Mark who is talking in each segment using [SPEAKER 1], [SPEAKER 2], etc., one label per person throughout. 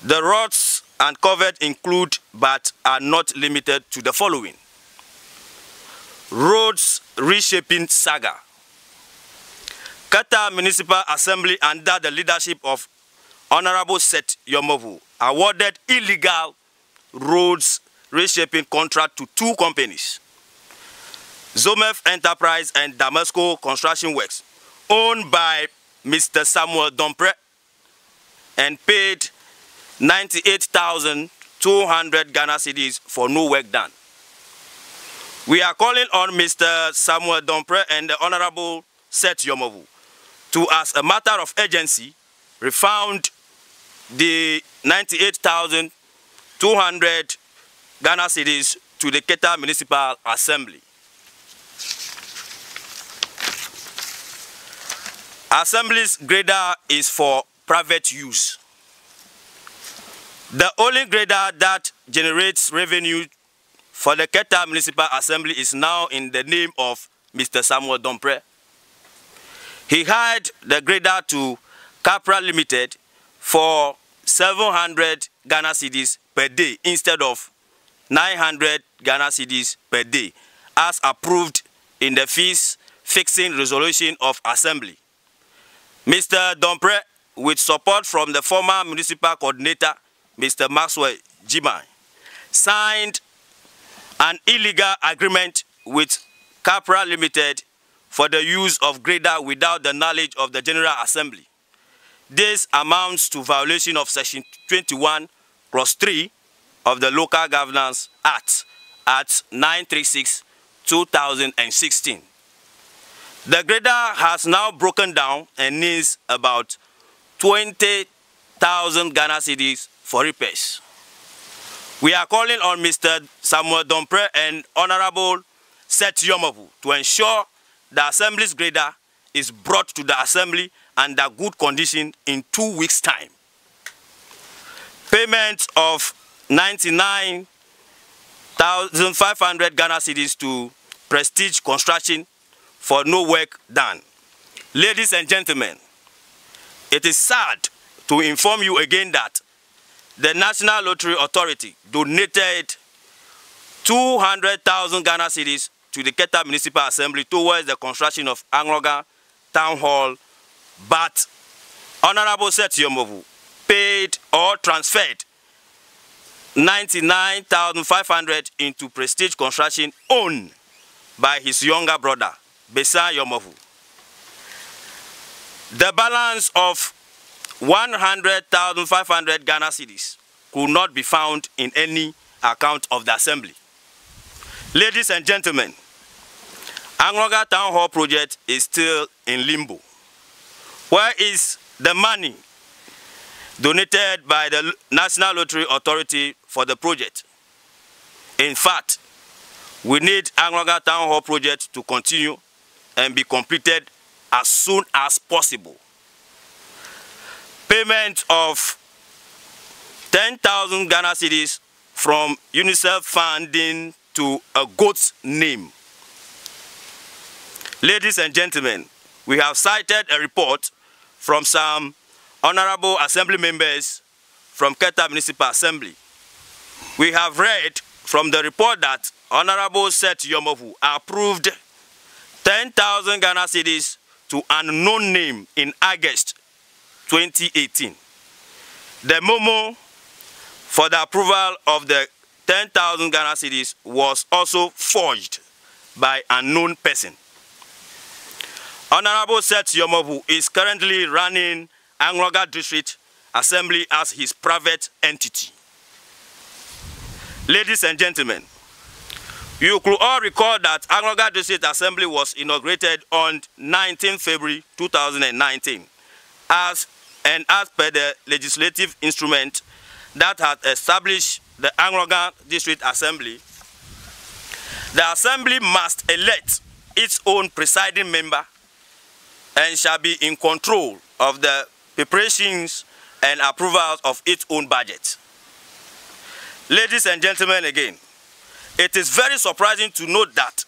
[SPEAKER 1] The roads uncovered include, but are not limited to, the following: roads reshaping saga. Keta Municipal Assembly, under the leadership of Honorable Seth Yomovu, awarded illegal roads reshaping contract to two companies, Zomef Enterprise and Damasco Construction Works, owned by Mr. Samuel Dompre, and paid 98,200 Ghana cedis for no work done. We are calling on Mr. Samuel Dompre and the Honorable Seth Yomovu to, as a matter of urgency, refund the 98,200 Ghana cedis to the Keta Municipal Assembly. Assembly's grader is for private use. The only grader that generates revenue for the Keta Municipal Assembly is now in the name of Mr. Samuel Dompre. He hired the grader to Capra Limited for 700 Ghana cedis per day instead of 900 Ghana cedis per day, as approved in the fees fixing resolution of Assembly. Mr. Dompre, with support from the former municipal coordinator, Mr. Maxwell Jimai, signed an illegal agreement with Capra Limited for the use of grader without the knowledge of the General Assembly. This amounts to violation of Section 21(3) of the Local Governance Act at 936/2016. The grader has now broken down and needs about 20,000 Ghana cedis for repairs. We are calling on Mr. Samuel Dompre and Honorable Seth Yomovu to ensure the Assembly's grader is brought to the Assembly under good condition in 2 weeks' time. Payment of 99,500 Ghana cedis to Prestige Construction for no work done. Ladies and gentlemen, it is sad to inform you again that the National Lottery Authority donated 200,000 Ghana cedis to the Keta Municipal Assembly towards the construction of Anloga Town Hall, but Honorable Seth Yomovu paid or transferred 99,500 into Prestige Construction owned by his younger brother, Besa Yomovu. The balance of 100,500 Ghana cedis could not be found in any account of the Assembly. Ladies and gentlemen, Anloga Town Hall project is still in limbo. Where is the money donated by the National Lottery Authority for the project? In fact, we need Anloga Town Hall project to continue and be completed as soon as possible. Payment of 10,000 Ghana cedis from UNICEF funding to a goat's name. Ladies and gentlemen, we have cited a report from some honorable assembly members from Keta Municipal Assembly. We have read from the report that Honorable Seth Yomovu approved 10,000 Ghana cedis to an unknown name in August 2018. The memo for the approval of the 10,000 Ghana cedis was also forged by an unknown person. Honorable Seth Yomovu is currently running Anloga District Assembly as his private entity. Ladies and gentlemen, you could all recall that Anloga District Assembly was inaugurated on 19 February 2019 as per the legislative instrument that had established the Anloga District Assembly. The Assembly must elect its own presiding member and shall be in control of the preparations and approvals of its own budget. Ladies and gentlemen, again, it is very surprising to note that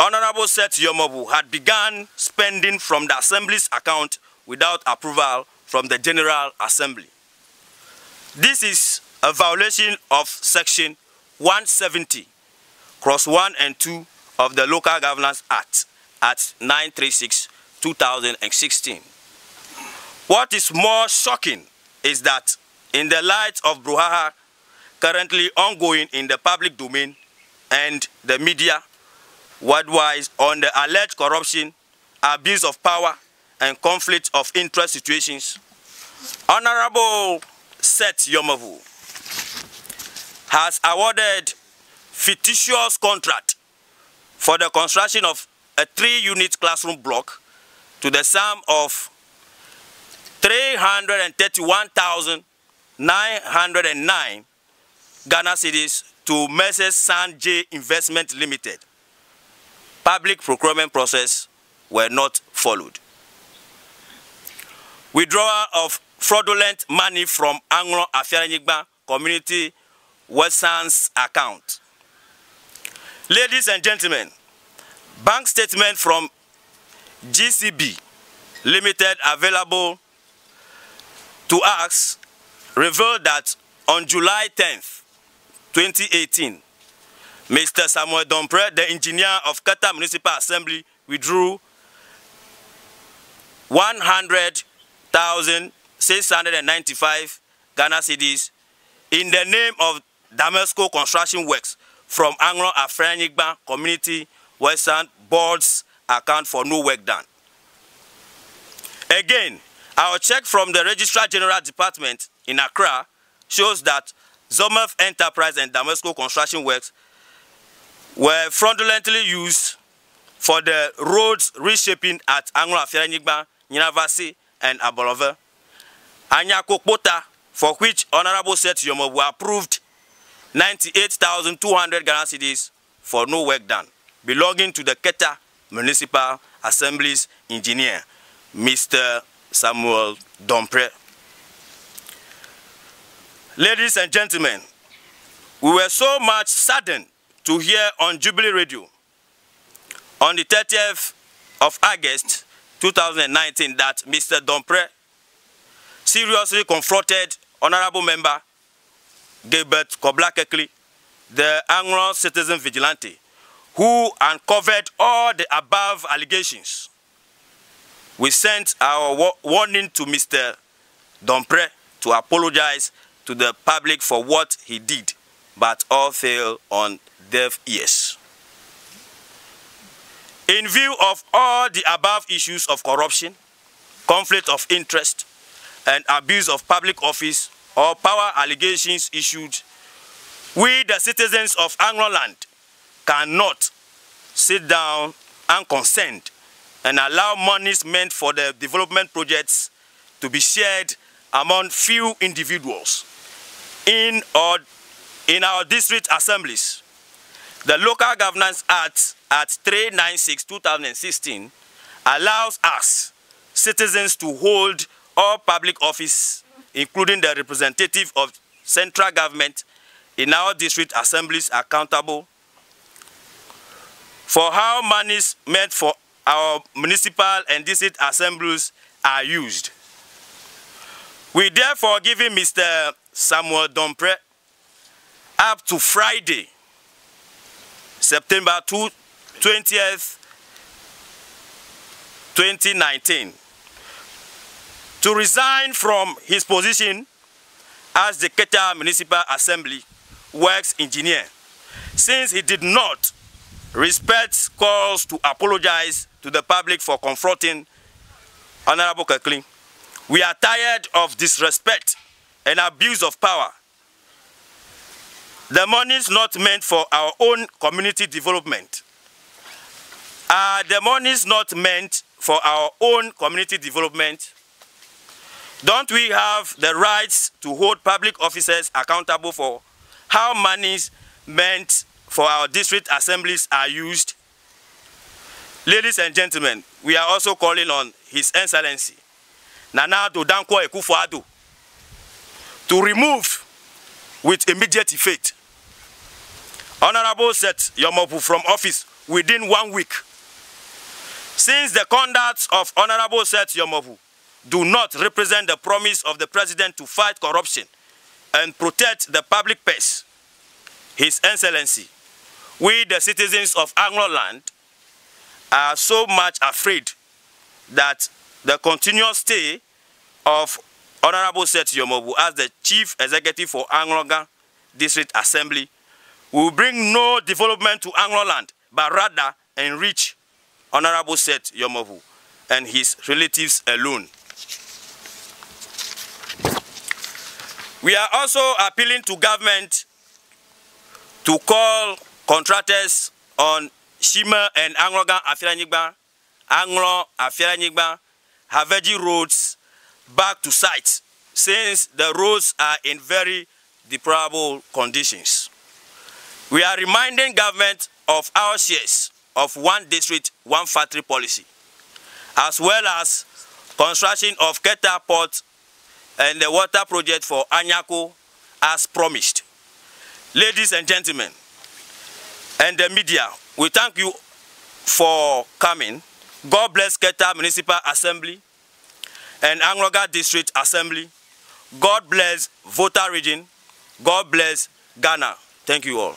[SPEAKER 1] Honorable Seth Yomovu had begun spending from the Assembly's account without approval from the General Assembly. This is a violation of Section 170, Cross 1 and 2 of the Local Governance Act at 936/2016. What is more shocking is that in the light of brouhaha currently ongoing in the public domain and the media worldwide on the alleged corruption, abuse of power, and conflict of interest situations, Honorable Seth Yomovu has awarded fictitious contract for the construction of a 3-unit classroom block to the sum of 331,909 Ghana cedis to Messrs. Sanjay Investment Limited. Public procurement process were not followed. Withdrawal of fraudulent money from Anglo Afiaranyigba Community Western's account. Ladies and gentlemen, bank statement from GCB Limited available to us revealed that on July 10th, 2018, Mr. Samuel Dompre, the engineer of Keta Municipal Assembly, withdrew 100,695 Ghana cedis in the name of Damasco Construction Works from Anglo Afiaranyigba Community Western Board's account for no work done. Again, our check from the Registrar General Department in Accra shows that Zomef Enterprise and Damasco Construction Works were fraudulently used for the roads reshaping at Anglo Afiaranyigba, Nyinavasi, and Everlove. Anyako Kota, for which Honorable Seth Yomovu approved 98,200 Ghana cedis for no work done, belonging to the Keta Municipal Assembly's engineer, Mr. Samuel Dompre. Ladies and gentlemen, we were so much saddened to hear on Jubilee Radio on the 30th of August 2019 that Mr. Dompre seriously confronted Honorable Member Gilbert Koblakekli, the Anglo citizen vigilante, who uncovered all the above allegations. We sent our warning to Mr. Dompre to apologize to the public for what he did, but all fell on deaf ears. In view of all the above issues of corruption, conflict of interest, and abuse of public office or power allegations issued, we, the citizens of Angloland, cannot sit down unconcerned and allow monies meant for the development projects to be shared among few individuals in our district assemblies. The Local Governance Act at 396/2016 allows us, citizens, to hold all public office, including the representative of central government in our district assemblies, accountable for how monies meant for our municipal and district assemblies are used. We therefore give Mr. Samuel Dompre up to Friday, September 20th, 2019, to resign from his position as the Keta Municipal Assembly Works Engineer, since he did not respect calls to apologize to the public for confronting Honorable Kekli. We are tired of disrespect and abuse of power. The monies not meant for our own community development. Are the monies not meant for our own community development? Don't we have the rights to hold public officers accountable for how monies meant for our district assemblies are used? Ladies and gentlemen, we are also calling on His Excellency Nana Addo Dankwa Akufo-Addo to remove with immediate effect Honorable Seth Yomovu from office within 1 week, since the conduct of Honorable Seth Yomovu do not represent the promise of the President to fight corruption and protect the public peace, His Excellency, we the citizens of Anlo land are so much afraid that the continuous stay of Honorable Seth Yomobu as the Chief Executive for Anloga District Assembly will bring no development to Anlo land, but rather enrich Honorable Seth Yomobu and his relatives alone. We are also appealing to government to call contractors on Shima and Anloga Afiranyigba, Anglo Afiranyigba, Haveji roads back to site, since the roads are in very deplorable conditions. We are reminding government of our shares of one district, one factory policy, as well as construction of Keta port and the water project for Anyako as promised. Ladies and gentlemen, and the media, we thank you for coming. God bless Keta Municipal Assembly and Anloga District Assembly. God bless Volta region. God bless Ghana. Thank you all.